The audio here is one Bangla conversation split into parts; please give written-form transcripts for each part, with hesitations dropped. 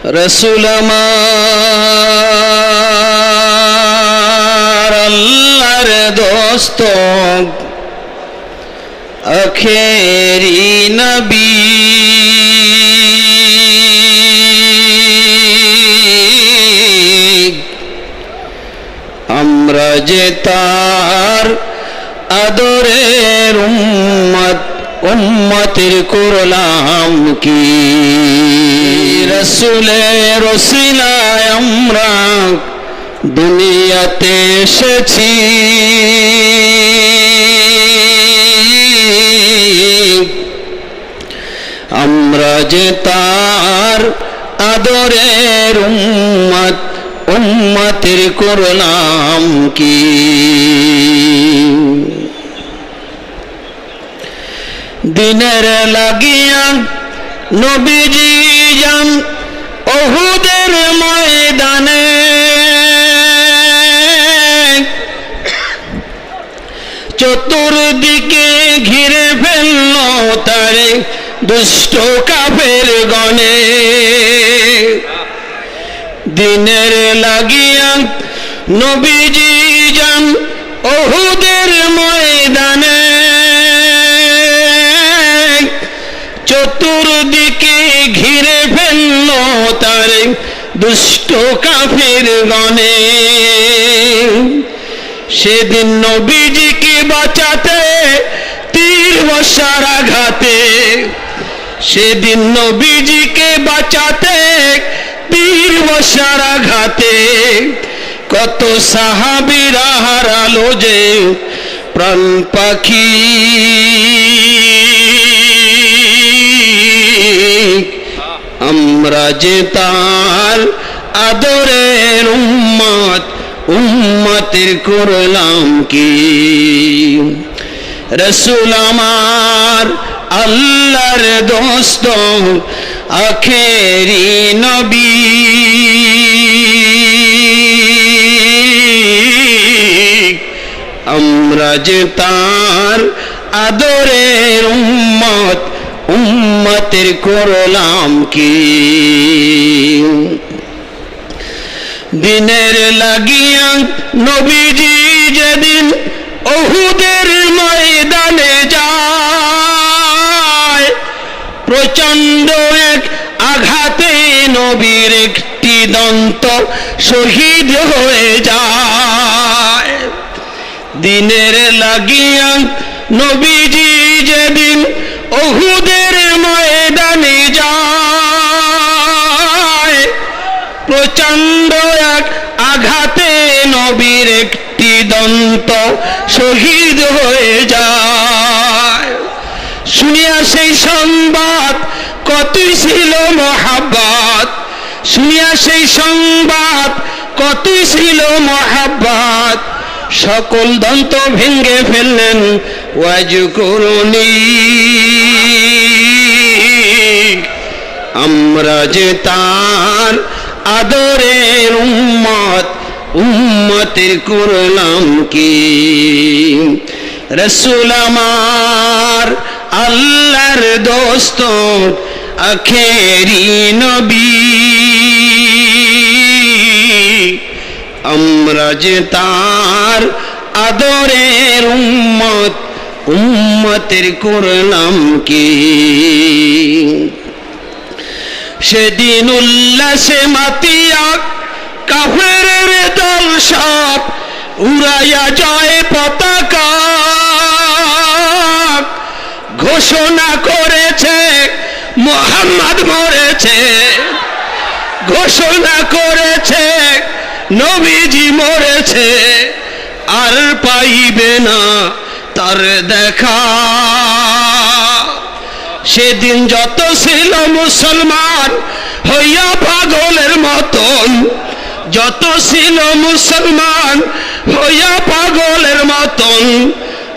রসুল আমার আল্লাহর দোস্ত আখেরি নবী আমরা যে তার আদরের উম্মত উম্মতের করলাম কি রসুলের ওসিলায় আমরা দুনিয়াতে এসেছি আমরা যে তার আদরের উম্মত উম্মতের করলাম কি দিনের লাগিয়া নবীজি যান উহুদের ময়দানে চতুর্দিকে ঘিরে ফেলল তারে দুষ্ট কাফের গণে দিনের লাগিয়া নবীজি যান উহুদের ময়দানে চতুর্দিকে ঘিরে ফেলল তারে দুষ্ট কাফের গণে সেদিন নবীজিকে বাঁচাতে তীর বর্ষার আঘাতে সেদিন নবীজিকে বাঁচাতে তীর বর্ষার আঘাতে কত সাহাবীরা হারালো যে প্রাণ পাখি আমরা যে তার আদরের উম্মত উম্মতের করলাম কি রসুল আমার আল্লাহর দোস্ত আখেরি নবী আমরা যে তার আদরের উম্মত উম্মতের করলাম কি দিনের লাগিয়া নবীজি যেদিন উহুদের ময়দানে যায় প্রচন্ড এক আঘাতে নবীর একটি দন্ত শহীদ হয়ে যায় দিনের লাগিয়া নবীজি যেদিন উহুদের ময়দানে যায় প্রচন্ড এক আঘাতে নবীর একটি দন্ত শহীদ হয়ে যায় শুনিয়া সেই সংবাদ কতই ছিল মহাব্বত শুনিয়া সেই সংবাদ কতই ছিল মহাব্বত সকল দন্ত ভেঙে ফেললেন ওয়াজকুরুনি আমরা যে তার আদরের উম্মত উম্মতের করলাম কি রসুল আমার আল্লাহর দোস্ত আখেরি নবী আমরা যে তার আদরের উম্মত উম্মতের করলাম কি সেদিন উল্লাসে মাতিয়া কাফেরের দল সব উড়াইয়া জয় পতাকা ঘোষণা করেছে মুহাম্মদ মরেছে ঘোষণা করেছে নবীজি মরেছে আর পাইবে না তার দেখা সেদিন যত ছিল মুসলমান হইয়া পাগলের মতন যত ছিল মুসলমান হইয়া পাগলের মতন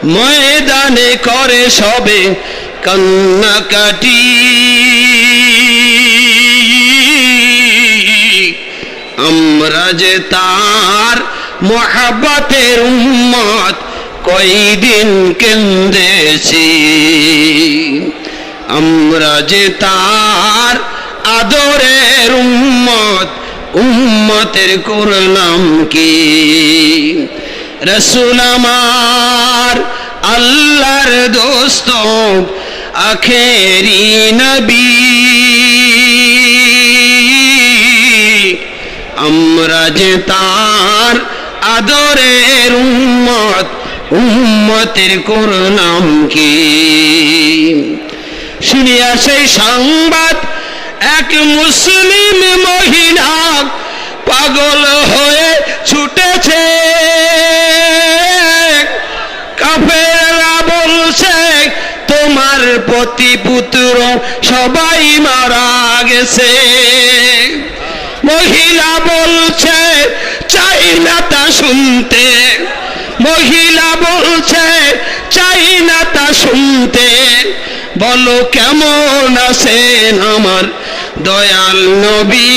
ময়দানে করে সবে কান্নাকাটি আমরা যে তার মহাব্বতের উম্মত কয়দিন কেন্দেছি আমরা যে তার আদরের উম্মত উম্মতের করলাম কি রসুল আমার আল্লাহর দোস্ত আখেরি নবী আমরা যে তার আদরের উম্মত উম্মতের করলাম কি শুনিয়া সেই সংবাদ এক মুসলিম মহিলা পাগল হয়ে ছুটেছে কাফেররা বলছে তোমার পতিপুত্র সবাই মারা গেছে মহিলা বলছে চাই না তা শুনতে মহিলা বলছে চাই না তা শুনতে বলো কেমন আছেন আমার দয়াল নবী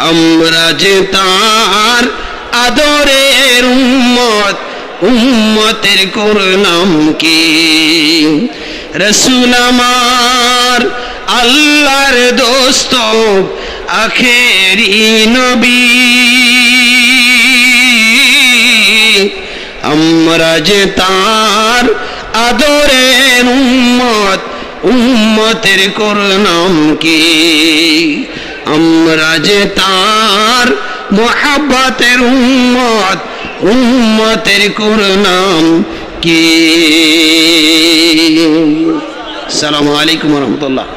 আমরা যে তার আদরের উম্মত উম্মতের করলাম কি রসুল আমার আল্লাহর দোস্ত আখেরি নবী আমরা যে তার আদরের উম্মত উম্মতের করলাম কি আমরা যে তার মুহাব্বতের উম্মত উম্মতের করলাম কি আসসালামু আলাইকুম ওয়া রাহমাতুল্লাহ